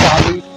40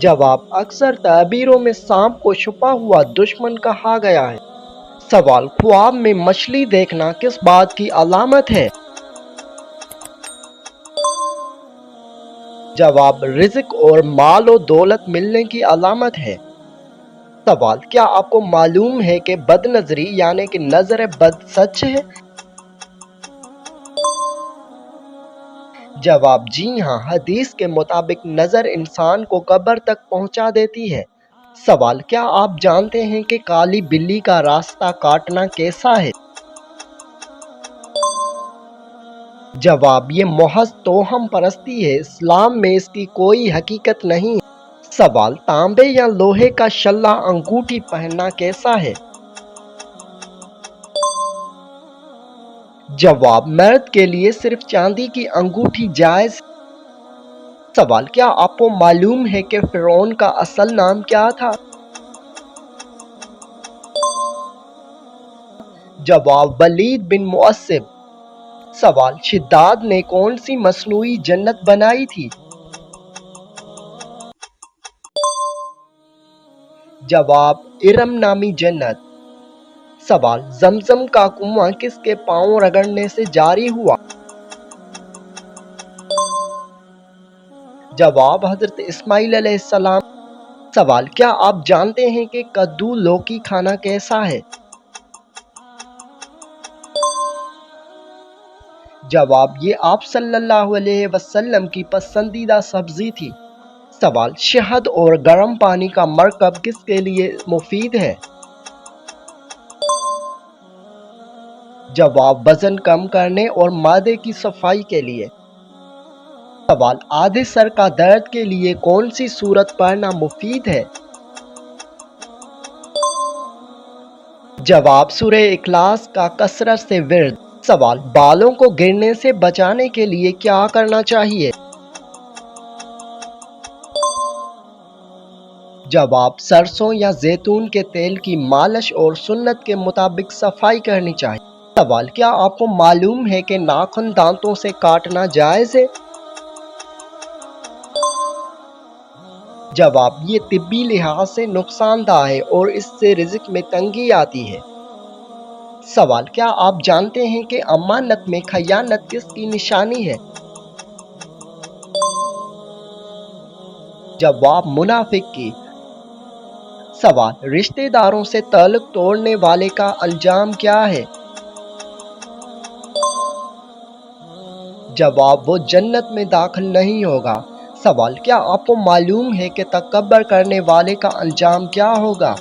جواب اکثر تعبیروں میں سانپ کو چھپا ہوا دشمن کہا گیا ہے۔ سوال خواب میں مچھلی دیکھنا کس بات کی علامت ہے؟ جواب رزق اور مال و دولت ملنے کی علامت ہے۔ سوال کیا آپ کو معلوم ہے کہ بد نظری یعنی کہ نظر بد سچ ہے؟ جواب جی ہاں، حدیث کے مطابق نظر انسان کو قبر تک پہنچا دیتی ہے۔ سوال کیا آپ جانتے ہیں کہ کالی بلی کا راستہ کاٹنا کیسا ہے؟ جواب یہ محض توہم پرستی ہے، اسلام میں اس کی کوئی حقیقت نہیں ہے۔ سوال تانبے یا لوہے کا شلہ انگوٹھی پہننا کیسا ہے؟ جواب مرد کے لیے صرف چاندی کی انگوٹھی جائز ہے۔ سوال کیا آپ کو معلوم ہے کہ فرعون کا اصل نام کیا تھا؟ جواب ولید بن معصب۔ سوال شداد نے کون سی مصنوعی جنت بنائی تھی؟ جواب ارم نامی جنت۔ سوال زمزم کا کنواں کس کے پاؤں رگڑنے سے جاری ہوا؟ جواب حضرت اسماعیل علیہ السلام۔ سوال کیا آپ جانتے ہیں کہ کدو لوکی کھانا کیسا ہے؟ جواب یہ آپ صلی اللہ علیہ وسلم کی پسندیدہ سبزی تھی۔ سوال شہد اور گرم پانی کا مرکب کس کے لیے مفید ہے؟ جواب وزن کم کرنے اور معدے کی صفائی کے لیے۔ سوال آدھے سر کا درد کے لیے کون سی سورت پڑھنا مفید ہے؟ جواب سورہ اخلاص کا کثرت سے ورد۔ سوال بالوں کو گرنے سے بچانے کے لیے کیا کرنا چاہیے؟ جواب سرسوں یا زیتون کے تیل کی مالش اور سنت کے مطابق صفائی کرنی چاہیے۔ سوال کیا آپ کو معلوم ہے کہ ناخن دانتوں سے کاٹنا جائز ہے؟ جواب یہ طبی لحاظ سے نقصان دہ ہے اور اس سے رزق میں تنگی آتی ہے۔ سوال کیا آپ جانتے ہیں کہ امانت میں خیانت کس کی نشانی ہے؟ جواب منافق کی۔ سوال رشتہ داروں سے تعلق توڑنے والے کا انجام کیا ہے؟ جواب وہ جنت میں داخل نہیں ہوگا۔ سوال کیا آپ کو معلوم ہے کہ تکبر کرنے والے کا انجام کیا ہوگا؟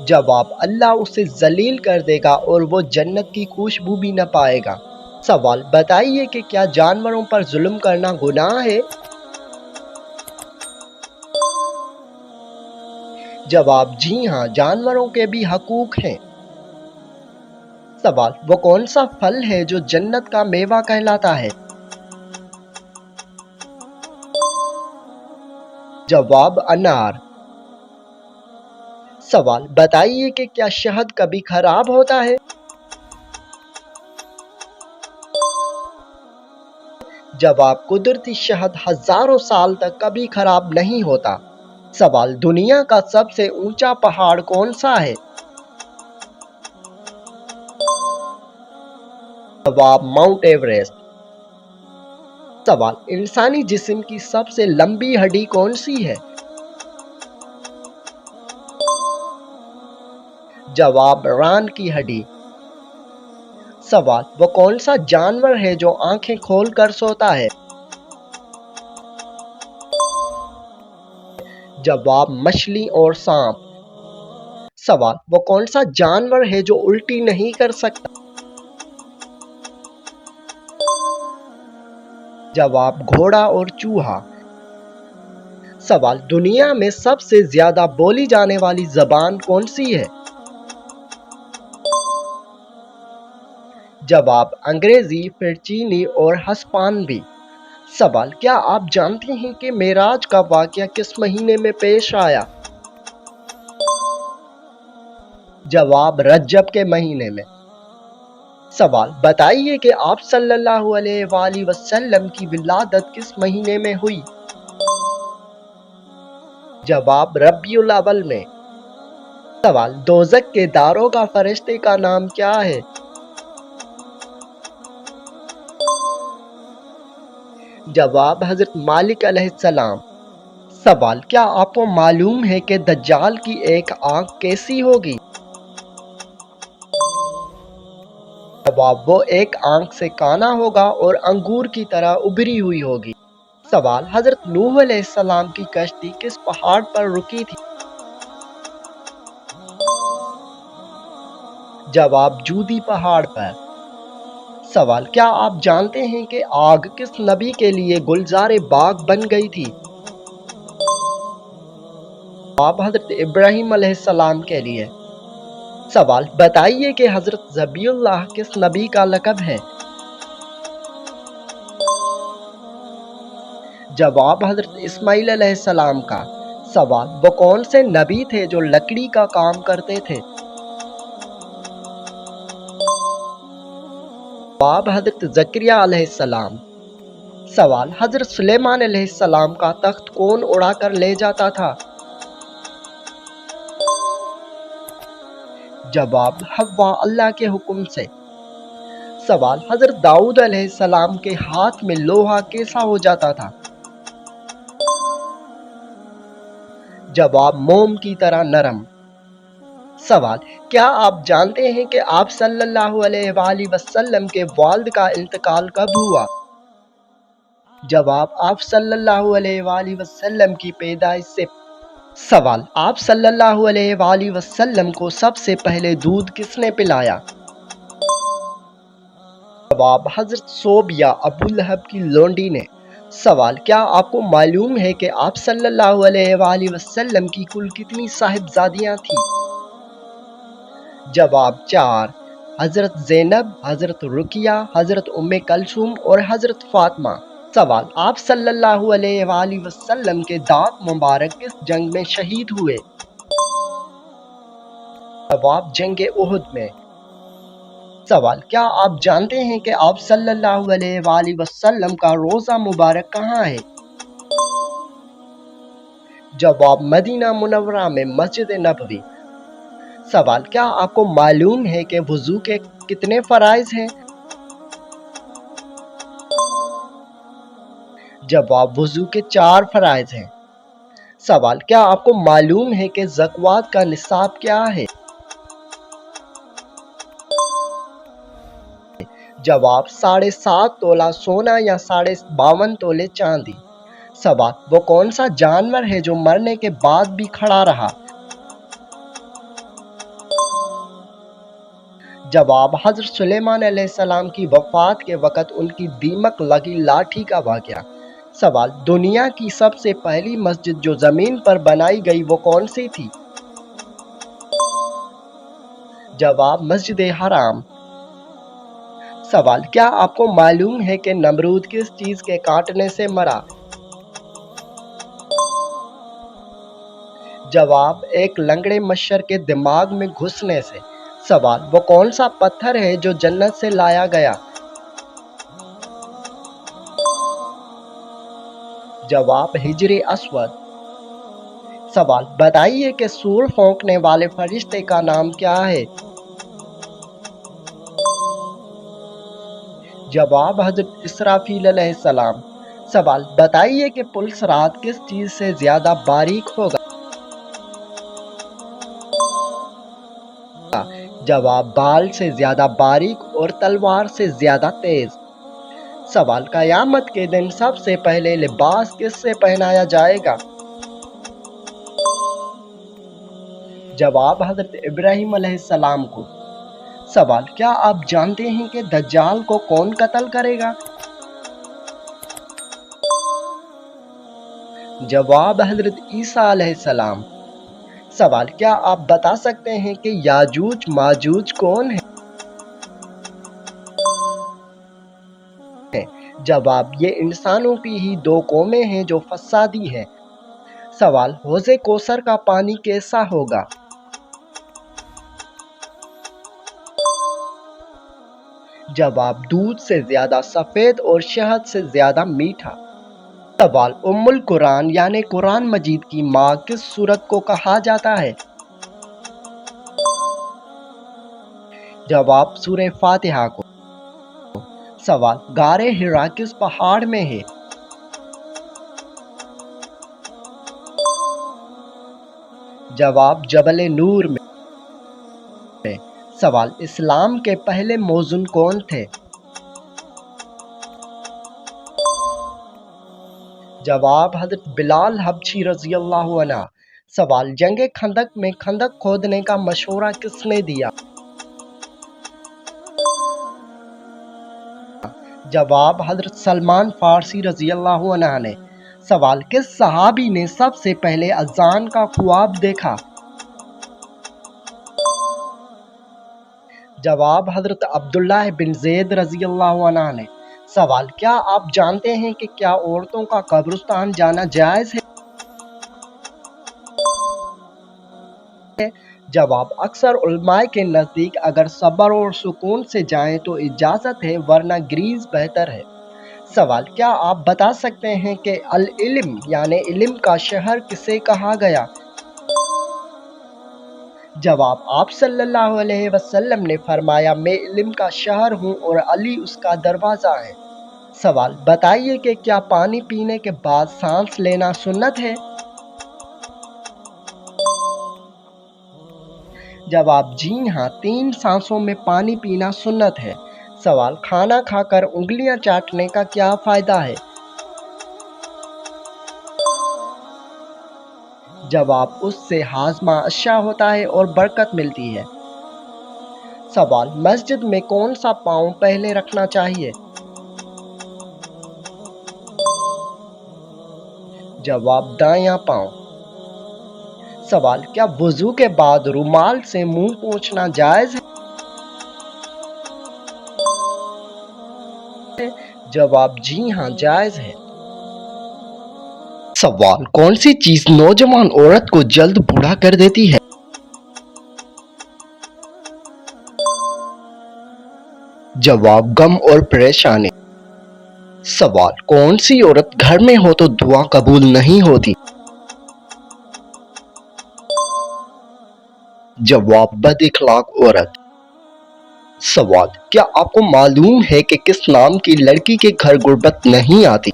جواب اللہ اسے ذلیل کر دے گا اور وہ جنت کی خوشبو بھی نہ پائے گا۔ سوال بتائیے کہ کیا جانوروں پر ظلم کرنا گناہ ہے؟ جواب جی ہاں، جانوروں کے بھی حقوق ہیں۔ سوال وہ کون سا پھل ہے جو جنت کا میوہ کہلاتا ہے؟ جواب انار۔ سوال بتائیے کہ کیا شہد کبھی خراب ہوتا ہے؟ جواب قدرتی شہد ہزاروں سال تک کبھی خراب نہیں ہوتا۔ سوال دنیا کا سب سے اونچا پہاڑ کون سا ہے؟ جواب ماؤنٹ ایوریسٹ۔ سوال انسانی جسم کی سب سے لمبی ہڈی کون سی ہے؟ جواب ران کی ہڈی۔ سوال وہ کون سا جانور ہے جو آنکھیں کھول کر سوتا ہے؟ جواب مچھلی اور سانپ۔ سوال وہ کون سا جانور ہے جو الٹی نہیں کر سکتا؟ جواب گھوڑا اور چوہا۔ سوال دنیا میں سب سے زیادہ بولی جانے والی زبان کون سی ہے؟ جواب انگریزی، پھر چینی اور ہسپانوی۔ سوال کیا آپ جانتے ہیں کہ معراج کا واقعہ کس مہینے میں پیش آیا؟ جواب رجب کے مہینے میں۔ سوال بتائیے کہ آپ صلی اللہ علیہ وآلہ وسلم کی ولادت کس مہینے میں ہوئی؟ جواب ربیع الاول میں۔ سوال دوزخ کے داروغہ فرشتے کا نام کیا ہے؟ جواب حضرت مالک علیہ السلام۔ سوال کیا آپ کو معلوم ہے کہ دجال کی ایک آنکھ کیسی ہوگی؟ جواب وہ ایک آنکھ سے کانا ہوگا اور انگور کی طرح ابھری ہوئی ہوگی۔ سوال حضرت نوح علیہ السلام کی کشتی کس پہاڑ پر رکی تھی؟ جواب جودی پہاڑ پر۔ سوال کیا آپ جانتے ہیں کہ آگ کس نبی کے لیے گلزار باغ بن گئی تھی؟ جواب حضرت ابراہیم علیہ السلام کے لیے۔ سوال بتائیے کہ حضرت ذبیح اللہ کس نبی کا لقب ہے؟ جواب حضرت اسماعیل علیہ السلام کا۔ سوال وہ کون سے نبی تھے جو لکڑی کا کام کرتے تھے؟ جواب حضرت زکریا علیہ السلام۔ سوال حضرت سلیمان علیہ السلام کا تخت کون اڑا کر لے جاتا تھا؟ جواب حوا اللہ کے حکم سے۔ سوال حضرت داؤد علیہ السلام کے ہاتھ میں لوہا کیسا ہو جاتا تھا؟ جواب موم کی طرح نرم۔ سوال کیا آپ جانتے ہیں کہ آپ صلی اللہ علیہ وآلہ وسلم کے والد کا انتقال کب ہوا؟ جواب آپ صلی اللہ علیہ وآلہ وسلم کی پیدائش سے۔ سوال آپ صلی اللہ علیہ وآلہ وسلم کو سب سے پہلے دودھ کس نے پلایا؟ جواب حضرت صوبیہ ابو لہب کی لونڈی نے۔ سوال کیا آپ کو معلوم ہے کہ آپ صلی اللہ علیہ وآلہ وسلم کی کل کتنی صاحبزادیاں تھیں؟ جواب 4۔ حضرت زینب، حضرت رقیہ، حضرت ام کلثوم اور حضرت فاطمہ۔ سوال آپ صلی اللہ علیہ وآلہ وسلم کے دانت مبارک کس جنگ میں شہید ہوئے؟ جواب جنگ احد میں۔ سوال کیا آپ جانتے ہیں کہ آپ صلی اللہ علیہ وآلہ وسلم کا روضہ مبارک کہاں ہے؟ جواب مدینہ منورہ میں مسجد نبوی۔ سوال کیا آپ کو معلوم ہے کہ وضو کے کتنے فرائض ہیں؟ جواب وضو کے 4 فرائض ہیں۔ سوال کیا آپ کو معلوم ہے کہ زکوٰۃ کا نصاب کیا ہے؟ جواب 7.5 تولہ سونا یا 52.5 تولے چاندی۔ سوال وہ کون سا جانور ہے جو مرنے کے بعد بھی کھڑا رہا؟ جواب حضرت سلیمان علیہ السلام کی وفات کے وقت ان کی دیمک لگی لاٹھی کا واقعہ۔ سوال دنیا کی سب سے پہلی مسجد جو زمین پر بنائی گئی وہ کون سی تھی؟ جواب مسجد حرام۔ سوال کیا آپ کو معلوم ہے کہ نمرود کس چیز کے کاٹنے سے مرا؟ جواب ایک لنگڑے مچھر کے دماغ میں گھسنے سے۔ سوال وہ کون سا پتھر ہے جو جنت سے لایا گیا؟ جواب حجر اسود۔ سوال بتائیے کہ سور پھونکنے والے فرشتے کا نام کیا ہے؟ جواب حضرت اسرافیل علیہ السلام۔ سوال بتائیے کہ پلس رات کس چیز سے زیادہ باریک ہوگا؟ جواب بال سے زیادہ باریک اور تلوار سے زیادہ تیز۔ سوال قیامت کے دن سب سے پہلے لباس کس سے پہنایا جائے گا؟ جواب حضرت ابراہیم علیہ السلام کو۔ سوال کیا آپ جانتے ہیں کہ دجال کو کون قتل کرے گا؟ جواب حضرت عیسیٰ علیہ السلام۔ سوال کیا آپ بتا سکتے ہیں کہ یاجوج ماجوج کون ہیں؟ جواب یہ انسانوں کی ہی 2 قومیں ہیں جو فسادی ہیں۔ سوال حوض کوثر کا پانی کیسا ہوگا؟ جواب دودھ سے زیادہ سفید اور شہد سے زیادہ میٹھا۔ سوال ام القرآن یعنی قرآن مجید کی ماں کس سورت کو کہا جاتا ہے؟ جواب سورہ فاتحہ کو۔ سوال غار حرا کس پہاڑ میں ہے؟ جواب جبل نور میں۔ سوال اسلام کے پہلے مؤذن کون تھے؟ جواب حضرت بلال حبشی رضی اللہ عنہ۔ سوال جنگ خندق میں خندق کھودنے کا مشورہ کس نے دیا؟ جواب حضرت سلمان فارسی رضی اللہ عنہ نے۔ سوال کس صحابی نے سب سے پہلے اذان کا خواب دیکھا؟ جواب حضرت عبداللہ بن زید رضی اللہ عنہ نے۔ سوال کیا آپ جانتے ہیں کہ کیا عورتوں کا قبرستان جانا جائز ہے؟ جواب اکثر علماء کے نزدیک اگر صبر اور سکون سے جائیں تو اجازت ہے ورنہ گریز بہتر ہے۔ سوال کیا آپ بتا سکتے ہیں کہ العلم یعنی علم کا شہر کسے کہا گیا؟ جواب آپ صلی اللہ علیہ وسلم نے فرمایا میں علم کا شہر ہوں اور علی اس کا دروازہ ہے۔ سوال بتائیے کہ کیا پانی پینے کے بعد سانس لینا سنت ہے؟ جواب جی ہاں، 3 سانسوں میں پانی پینا سنت ہے۔ سوال کھانا کھا کر انگلیاں چاٹنے کا کیا فائدہ ہے؟ جواب اس سے ہاضمہ اچھا ہوتا ہے اور برکت ملتی ہے۔ سوال مسجد میں کون سا پاؤں پہلے رکھنا چاہیے؟ جواب دایاں پاؤں۔ سوال کیا وضو کے بعد رومال سے منہ پوچھنا جائز ہے؟ جواب جی ہاں جائز ہے۔ سوال کون سی چیز نوجوان عورت کو جلد بوڑھا کر دیتی ہے؟ جواب غم اور پریشانی۔ سوال کون سی عورت گھر میں ہو تو دعا قبول نہیں ہوتی؟ جواب بد اخلاق عورت۔ سوال کیا آپ کو معلوم ہے کہ کس نام کی لڑکی کے گھر غربت نہیں آتی؟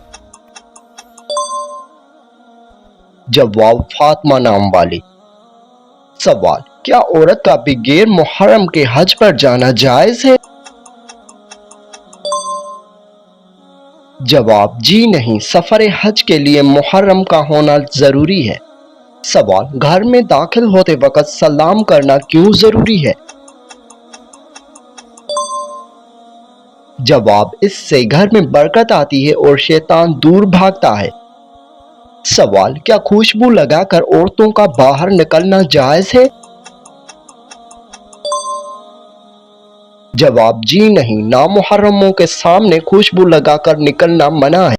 جواب فاطمہ نام والی۔ سوال کیا عورت کا بغیر محرم کے حج پر جانا جائز ہے؟ جواب جی نہیں، سفر حج کے لیے محرم کا ہونا ضروری ہے۔ سوال گھر میں داخل ہوتے وقت سلام کرنا کیوں ضروری ہے؟ جواب اس سے گھر میں برکت آتی ہے اور شیطان دور بھاگتا ہے۔ سوال کیا خوشبو لگا کر عورتوں کا باہر نکلنا جائز ہے؟ جواب جی نہیں، نامحرموں کے سامنے خوشبو لگا کر نکلنا منع ہے۔